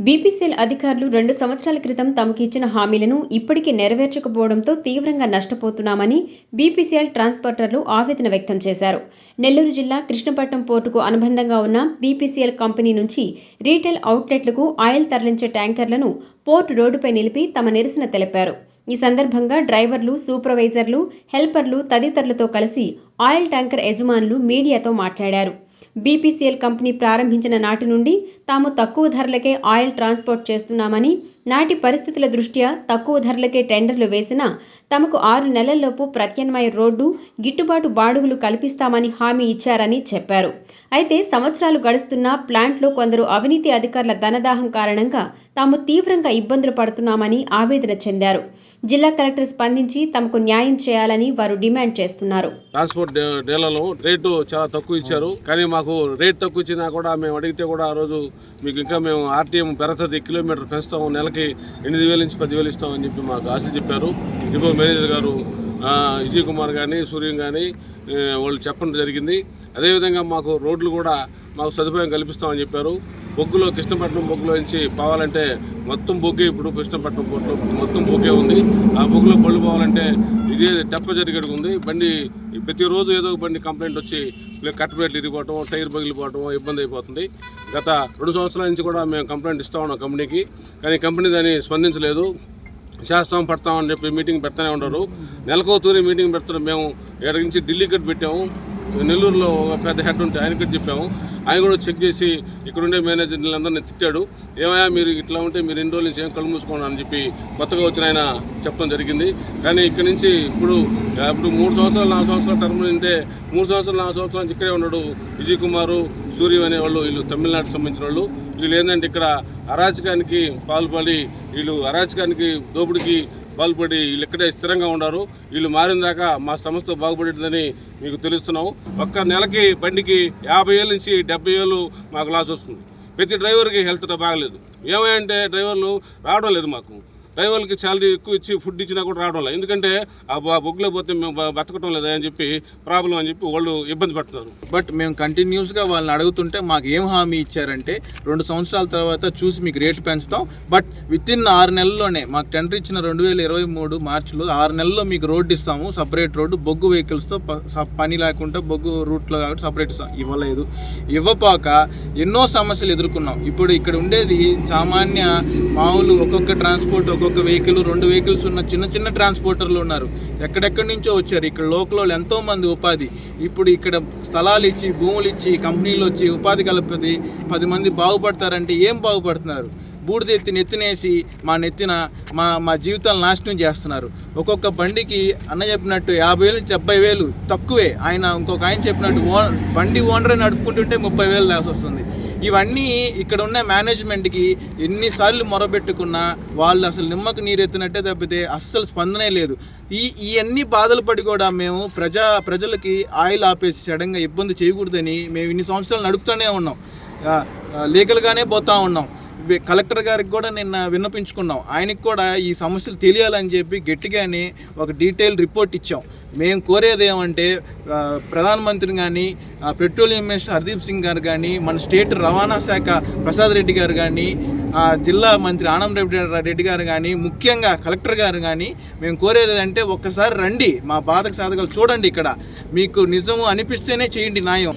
BPCL అధికారులు 2 సంవత్సరాల క్రితం తమకు ఇచ్చిన హామీలను ఇప్పటికీ నెరవేర్చకపోవడంతో తీవ్రంగా నష్టపోతున్నామని బీపీసీఎల్ ట్రాన్స్పోర్టర్లు ఆవేదన వ్యక్తం చేశారు. నెల్లూరు జిల్లా కృష్ణపట్నం పోర్టుకు అనుబంధంగా ఉన్న బీపీసీఎల్ కంపెనీ నుంచి రీటైల్ అవుట్లెట్లకు ఆయిల్ తరలించే ట్యాంకర్లను పోర్టు రోడ్డుపై నిలిపి తమ నిరసన తెలిపారు. ఈ సందర్భంగా డ్రైవర్లు, సూపర్వైజర్లు, హెల్పర్లు తదితరులతో కలిసి ఆయిల్ ట్యాంకర్ యజమానులు మీడియాతో మాట్లాడారు. బీపీసీఎల్ కంపెనీ ప్రారంభించిన నాటి నుండి తాము తక్కువ ధరలకే ఆయిల్ ట్రాన్స్పోర్ట్ చేస్తున్నామని, నాటి పరిస్థితుల దృష్ట్యా తక్కువ ధరలకే టెండర్లు వేసినా తమకు 6 నెలల్లోపు ప్రత్యామ్నాయ రోడ్డు, గిట్టుబాటు బాడుగులు కల్పిస్తామని హామీ ఇచ్చారని చెప్పారు. అయితే సంవత్సరాలు గడుస్తున్నా ప్లాంట్లో కొందరు అవినీతి అధికారుల ధనదాహం కారణంగా తాము తీవ్రంగా ఇబ్బందులు పడుతున్నామని ఆవేదన చెందారు. జిల్లా కలెక్టర్ స్పందించి తమకు న్యాయం చేయాలని వారు డిమాండ్ చేస్తున్నారు. ట్రాన్స్పోర్ట్ డీలర్లు రేటు చాలా తక్కువ ఇచ్చారు, కానీ మాకు రేట్ తక్కువ ఇచ్చినా కూడా మేము అడిగితే కూడా ఆ రోజు మీకు ఇంకా మేము ఆర్టీఎం పెరుగుతుంది, కిలోమీటర్ పెంచుతాము, నెలకి 8,000 నుంచి 10,000 ఇస్తామని చెప్పి మాకు ఆశ చెప్పారు. డిపో మేనేజర్ గారు విజయ్ కుమార్ కానీ, సూర్యం కానీ వాళ్ళు చెప్పడం జరిగింది. అదేవిధంగా మాకు రోడ్లు కూడా మాకు సదుపాయం కల్పిస్తామని చెప్పారు. బొగ్గులో కృష్ణపట్నం బొగ్గులో నుంచి పోవాలంటే మొత్తం బొగ్గే, ఇప్పుడు కృష్ణపట్నం పోర్టులో మొత్తం బొగ్గే ఉంది. ఆ బొగ్గులో బళ్ళు పోవాలంటే ఇదే తెప్ప జరిగేది ఉంది. బండి ప్రతిరోజు ఏదో ఒక బండి కంప్లైంట్ వచ్చి కట్టబెట్లు ఇరిగిపోవటం, టైర్ పగిలిపోవటం ఇబ్బంది అయిపోతుంది. గత 2 సంవత్సరాల నుంచి కూడా మేము కంప్లైంట్ ఇస్తూ ఉన్నాం కంపెనీకి, కానీ కంపెనీ దాన్ని స్పందించలేదు. చేస్తాం పడతామని చెప్పి మీటింగ్ పెడతానే ఉండరు. నెలకోతూరి మీటింగ్ పెడతారు. మేము ఇక్కడ నుంచి ఢిల్లీ కట్ పెట్టాము, నెల్లూరులో ఒక పెద్ద హెడ్ ఉంటే ఆయనకి చెప్పాము. ఆయన కూడా చెక్ చేసి ఇక్కడుండే మేనేజర్లందరినీ తిట్టాడు. ఏమయ్యా మీరు ఇట్లా ఉంటే మీరు 2 రోజుల నుంచి ఏం కళ్ళు మూసుకోండి అని చెప్పి కొత్తగా వచ్చిన ఆయన చెప్పడం జరిగింది. కానీ ఇక్కడ నుంచి ఇప్పుడు 3 సంవత్సరాలు 4 సంవత్సరాల టర్మ్ ఉంటే 3 సంవత్సరాలు 4 సంవత్సరాల నుంచి ఇక్కడే ఉన్నాడు విజయ్ కుమారు, సూర్యం అనేవాళ్ళు. వీళ్ళు తమిళనాడుకు సంబంధించిన వాళ్ళు. వీళ్ళు ఏంటంటే ఇక్కడ అరాచకానికి పాల్పడి, వీళ్ళు అరాచకానికి దోపిడికి పాల్పడి వీళ్ళు ఇక్కడే స్థిరంగా ఉన్నారు. వీళ్ళు మారిన దాకా మా సంస్థ బాగుపడేదని మీకు తెలుస్తున్నాం. ఒక్క నెలకి బండికి 50,000 నుంచి 70,000 మాకు లాస్ వస్తుంది. ప్రతి డ్రైవర్కి హెల్త్ బాగలేదు. ఏమంటే డ్రైవర్లు రావడం లేదు. మాకు డ్రైవర్లకి శాలరీ ఎక్కువ ఇచ్చి ఫుడ్ ఇచ్చినా కూడా రావడం లేదు. ఎందుకంటే ఆ బొగ్గులో పోతే మేము బతకటం లేదా అని చెప్పి ప్రాబ్లం అని చెప్పి వాళ్ళు ఇబ్బంది పడుతున్నారు. బట్ మేము కంటిన్యూస్గా వాళ్ళని అడుగుతుంటే మాకు ఏం హామీ ఇచ్చారంటే 2 సంవత్సరాల తర్వాత చూసి మీకు రేటు పెంచుతాం, బట్ వితిన్ 6 నెలల్లోనే మాకు టెండర్ ఇచ్చిన 2023 మార్చిలో 6 నెలల్లో మీకు రోడ్డు ఇస్తాము, సపరేట్ రోడ్డు, బొగ్గు వెహికల్స్తో పని లేకుండా బొగ్గు రూట్లో కాబట్టి సపరేట్ ఇస్తాం. ఇవ్వలేదు. ఇవ్వపాక ఎన్నో సమస్యలు ఎదుర్కొన్నాం. ఇప్పుడు ఇక్కడ ఉండేది సామాన్య మామూలు ఒక్కొక్క ట్రాన్స్పోర్ట్, ఒక్కొక్క వెహికల్, 2 వెహికల్స్ ఉన్న చిన్న చిన్న ట్రాన్స్పోర్టర్లు ఉన్నారు. ఎక్కడెక్కడి నుంచో వచ్చారు. ఇక్కడ లోకల్ వాళ్ళు ఎంతోమంది ఉపాధి. ఇప్పుడు ఇక్కడ స్థలాలు ఇచ్చి, భూములు ఇచ్చి, కంపెనీలు వచ్చి ఉపాధి కల్పి 10 మంది బాగుపడతారంటే ఏం బాగుపడుతున్నారు? బూడిదెత్తి నెత్తినేసి మా జీవితాలు నాశనం చేస్తున్నారు. ఒక్కొక్క బండికి అన్న చెప్పినట్టు 50,000 నుంచి 70,000 తక్కువే. ఇంకొక ఆయన చెప్పినట్టు బండి ఓనరే నడుపుకుంటుంటే 30,000 దాకా వస్తుంది. ఇవన్నీ ఇక్కడ ఉన్న మేనేజ్మెంట్కి ఎన్నిసార్లు మొరబెట్టుకున్నా వాళ్ళు అసలు నిమ్మకు నీరెత్తినట్టే తప్పితే అస్సలు స్పందనే లేదు. ఇవన్నీ బాధలు పడి కూడా మేము ప్రజలకి ఆయిల్ ఆపేసి సడన్గా ఇబ్బంది చేయకూడదని మేము ఇన్ని సంవత్సరాలు నడుపుతూనే ఉన్నాం. లీగల్గానే పోతూ ఉన్నాం. కలెక్టర్ గారికి కూడా నిన్న విన్నపించుకున్నాం. ఆయనకి కూడా ఈ సమస్యలు తెలియాలని చెప్పి గట్టిగానే ఒక డీటెయిల్ రిపోర్ట్ ఇచ్చాం. మేము కోరేది ఏమంటే ప్రధానమంత్రిని కానీ, పెట్రోలియం మినిస్టర్ హర్దీప్ సింగ్ గారు కానీ, మన స్టేట్ రవాణా శాఖ ప్రసాద్ రెడ్డి గారు కానీ, జిల్లా మంత్రి ఆనం రెడ్డి గారు కానీ, ముఖ్యంగా కలెక్టర్ గారు కానీ మేము కోరేది అంటే ఒక్కసారి రండి, మా బాధకు సాధకాలు చూడండి. ఇక్కడ మీకు నిజము అనిపిస్తేనే చేయండి న్యాయం.